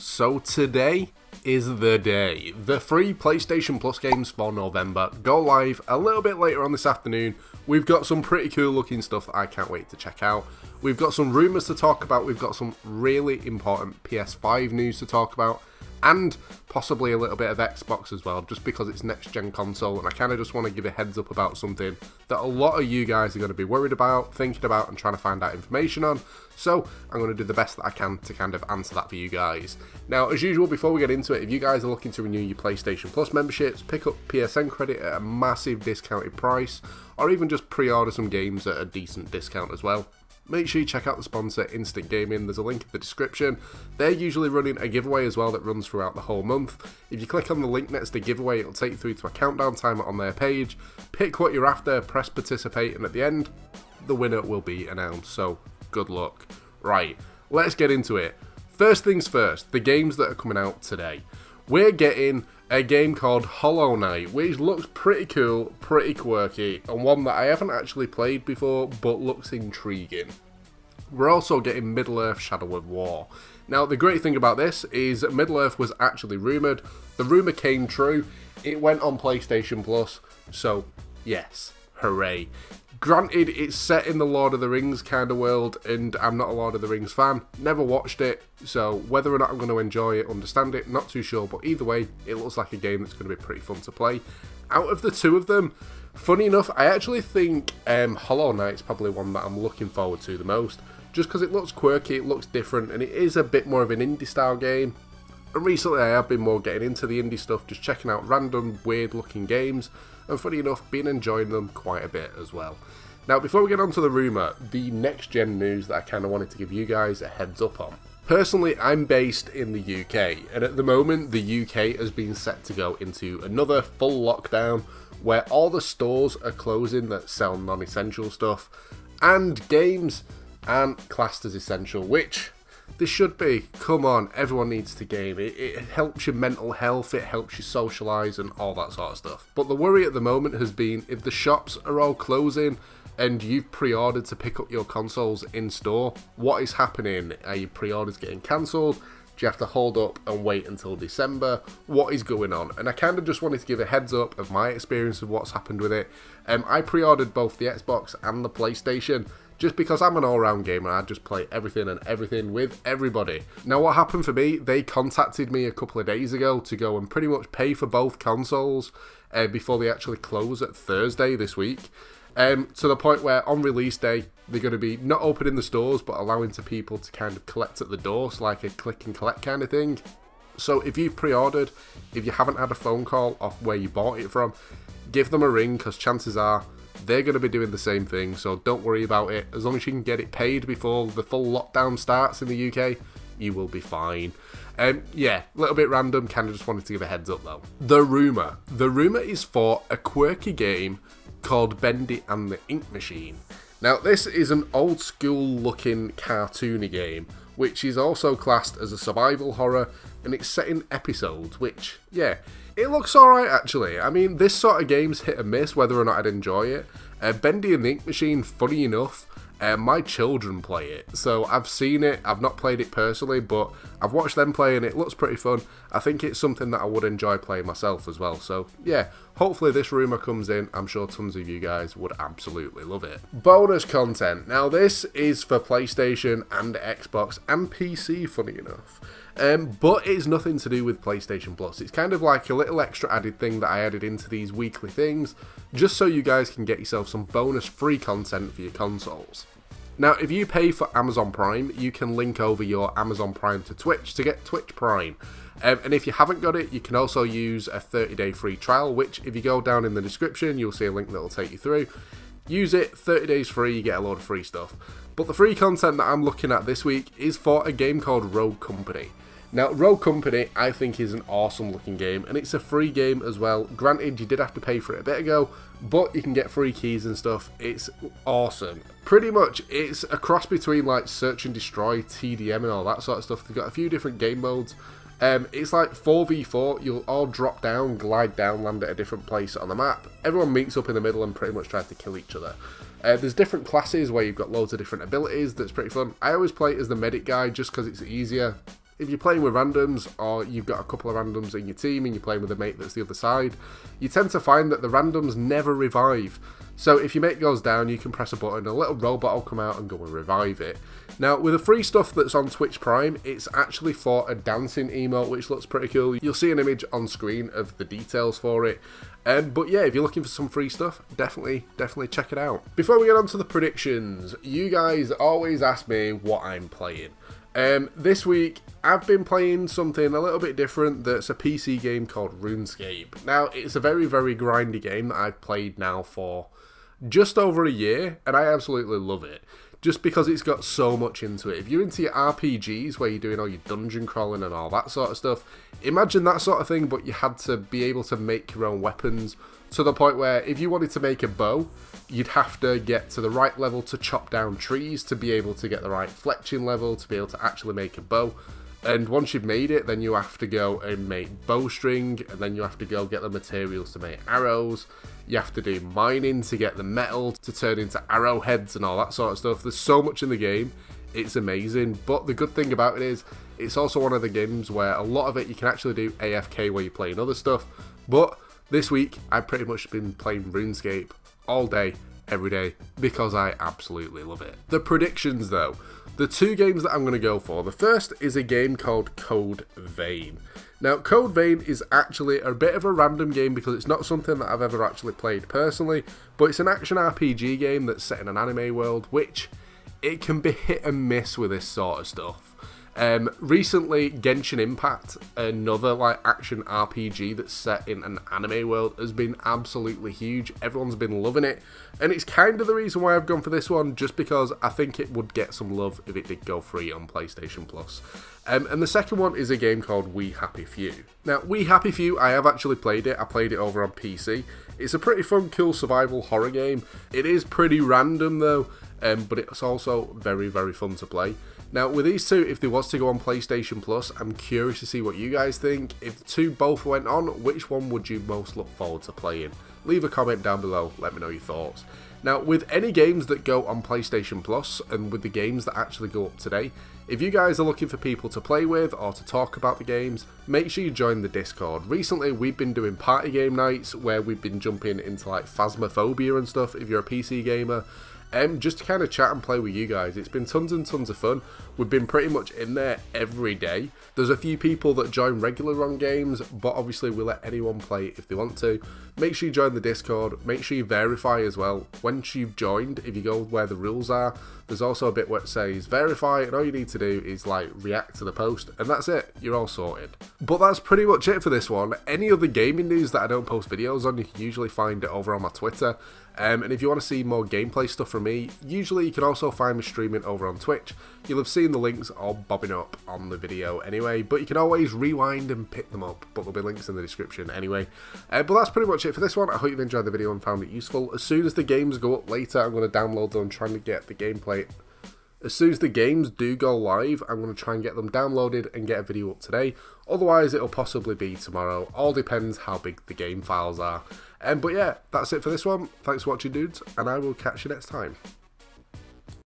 So today is the day. The free PlayStation Plus games for November go live a little bit later on this afternoon. We've got some pretty cool looking stuff that I can't wait to check out. We've got some rumours to talk about, we've got some really important PS5 news to talk about, and possibly a little bit of Xbox as well, just because it's next gen console, and I kind of just want to give a heads up about something that a lot of you guys are going to be worried about, thinking about, and trying to find out information on. So I'm going to do the best that I can to kind of answer that for you guys. Now, as usual, before we get into it, if you guys are looking to renew your PlayStation Plus memberships, pick up PSN credit at a massive discounted price, or even just pre-order some games at a decent discount as well, make sure you check out the sponsor, Instant Gaming. There's a link in the description. They're usually running a giveaway as well that runs throughout the whole month. If you click on the link next to giveaway, it'll take you through to a countdown timer on their page. Pick what you're after, press participate, and at the end, the winner will be announced. So, good luck. Right, let's get into it. First things first, the games that are coming out today. We're getting a game called Hollow Knight, which looks pretty cool, pretty quirky, and one that I haven't actually played before, but looks intriguing. We're also getting Middle-earth: Shadow of War. Now, the great thing about this is Middle-earth was actually rumoured. The rumour came true. It went on PlayStation Plus, so yes, hooray. Granted, it's set in the Lord of the Rings kind of world, and I'm not a Lord of the Rings fan, never watched it, so whether or not I'm going to enjoy it, understand it, not too sure, but either way, it looks like a game that's going to be pretty fun to play. Out of the two of them, funny enough, I actually think Hollow Knight's probably one that I'm looking forward to the most, just because it looks quirky, it looks different, and it is a bit more of an indie style game. And recently I have been more getting into the indie stuff, just checking out random weird looking games, and funny enough, been enjoying them quite a bit as well. Now, before we get on to the rumour, the next gen news that I kind of wanted to give you guys a heads up on. Personally, I'm based in the UK, and at the moment the UK has been set to go into another full lockdown where all the stores are closing that sell non-essential stuff, and games aren't classed as essential, which they should be. Come on, everyone needs to game. It helps your mental health, it helps you socialise and all that sort of stuff. But the worry at the moment has been, if the shops are all closing and you've pre-ordered to pick up your consoles in store, what is happening? Are your pre-orders getting cancelled? Do you have to hold up and wait until December? What is going on? And I kind of just wanted to give a heads up of my experience of what's happened with it. I pre-ordered both the Xbox and the PlayStation, just because I'm an all-round gamer. I just play everything and everything with everybody. Now, what happened for me, they contacted me a couple of days ago to go and pretty much pay for both consoles before they actually close at Thursday this week. To the point where on release day, they're going to be not opening the stores, but allowing to people to kind of collect at the door, so like a click and collect kind of thing. So if you've pre-ordered, if you haven't had a phone call off where you bought it from, give them a ring, because chances are they're going to be doing the same thing, so don't worry about it. As long as you can get it paid before the full lockdown starts in the UK, you will be fine. Yeah, a little bit random, kind of just wanted to give a heads up though. The rumour. The rumour is for a quirky game called Bendy and the Ink Machine. Now, this is an old school looking cartoony game, which is also classed as a survival horror, and it's set in episodes, which, yeah, it looks alright actually. I mean, this sort of game's hit and miss whether or not I'd enjoy it. Bendy and the Ink Machine, funny enough, my children play it, so I've seen it. I've not played it personally, but I've watched them play and it looks pretty fun. I think it's something that I would enjoy playing myself as well, so yeah, hopefully this rumour comes in. I'm sure tons of you guys would absolutely love it. Bonus content. Now, this is for PlayStation and Xbox and PC, funny enough. But it's nothing to do with PlayStation Plus. It's kind of like a little extra added thing that I added into these weekly things, just so you guys can get yourself some bonus free content for your consoles. Now, if you pay for Amazon Prime, you can link over your Amazon Prime to Twitch to get Twitch Prime. And if you haven't got it, you can also use a 30-day free trial, which if you go down in the description, you'll see a link that will take you through. Use it, 30 days free, you get a load of free stuff. But the free content that I'm looking at this week is for a game called Rogue Company. Now, Rogue Company, I think, is an awesome looking game, and it's a free game as well. Granted, you did have to pay for it a bit ago, but you can get free keys and stuff. It's awesome. Pretty much, it's a cross between like Search and Destroy, TDM and all that sort of stuff. They've got a few different game modes. It's like 4v4, you'll all drop down, glide down, land at a different place on the map. Everyone meets up in the middle and pretty much tries to kill each other. There's different classes where you've got loads of different abilities. That's pretty fun. I always play it as the medic guy just because it's easier. if you're playing with randoms, or you've got a couple of randoms in your team and you're playing with a mate that's the other side, you tend to find that the randoms never revive. So if your mate goes down, you can press a button, a little robot will come out and go and revive it. Now, with the free stuff that's on Twitch Prime, it's actually for a dancing emote, which looks pretty cool. You'll see an image on screen of the details for it. But yeah, if you're looking for some free stuff, definitely check it out. Before we get on to the predictions, you guys always ask me what I'm playing. This week, I've been playing something a little bit different that's a PC game called Runescape. Now, it's a very, very grindy game that I've played now for just over a year, and I absolutely love it. Just because it's got so much into it. If you're into your RPGs where you're doing all your dungeon crawling and all that sort of stuff, imagine that sort of thing, but you had to be able to make your own weapons to the point where if you wanted to make a bow, you'd have to get to the right level to chop down trees to be able to get the right fletching level to be able to actually make a bow. And once you've made it, then you have to go and make bowstring, and then you have to go get the materials to make arrows. You have to do mining to get the metal to turn into arrowheads and all that sort of stuff. There's so much in the game, it's amazing. But the good thing about it is, it's also one of the games where a lot of it you can actually do AFK where you're playing other stuff. But this week, I've pretty much been playing RuneScape all day, every day, because I absolutely love it. The predictions though. The two games that I'm going to go for. The first is a game called Code Vein. Now, Code Vein is actually a bit of a random game because it's not something that I've ever actually played personally, but it's an action RPG game that's set in an anime world, which it can be hit and miss with this sort of stuff. Recently, Genshin Impact, another like action RPG that's set in an anime world, has been absolutely huge. Everyone's been loving it, and it's kind of the reason why I've gone for this one, just because I think it would get some love if it did go free on PlayStation Plus. And the second one is a game called We Happy Few. Now, We Happy Few, I have actually played it. I played it over on PC. It's a pretty fun, cool survival horror game. It is pretty random though, but it's also very, very fun to play. Now, with these two, if they was to go on PlayStation Plus, I'm curious to see what you guys think. If the two both went on, which one would you most look forward to playing? Leave a comment down below, let me know your thoughts. Now, with any games that go on PlayStation Plus, and with the games that actually go up today, if you guys are looking for people to play with or to talk about the games, make sure you join the Discord. Recently, we've been doing party game nights where we've been jumping into like Phasmophobia and stuff if you're a PC gamer. Just to kind of chat and play with you guys. It's been tons and tons of fun. We've been pretty much in there every day. There's a few people that join regular on games, but obviously we let anyone play if they want to. Make sure you join the Discord. Make sure you verify as well. Once you've joined, if you go where the rules are, there's also a bit where it says verify, and all you need to do is like react to the post, and that's it. You're all sorted. But that's pretty much it for this one. Any other gaming news that I don't post videos on, you can usually find it over on my Twitter. And if you want to see more gameplay stuff from me, usually you can also find me streaming over on Twitch. You'll have seen the links all bobbing up on the video anyway, but you can always rewind and pick them up, but there'll be links in the description anyway. But that's pretty much it for this one. I hope you've enjoyed the video and found it useful. As soon as the games go up later, I'm going to download them, trying to get the gameplay. As soon as the games do go live, I'm going to try and get them downloaded and get a video up today. Otherwise, it'll possibly be tomorrow. All depends how big the game files are. But yeah, that's it for this one. Thanks for watching, dudes, and I will catch you next time.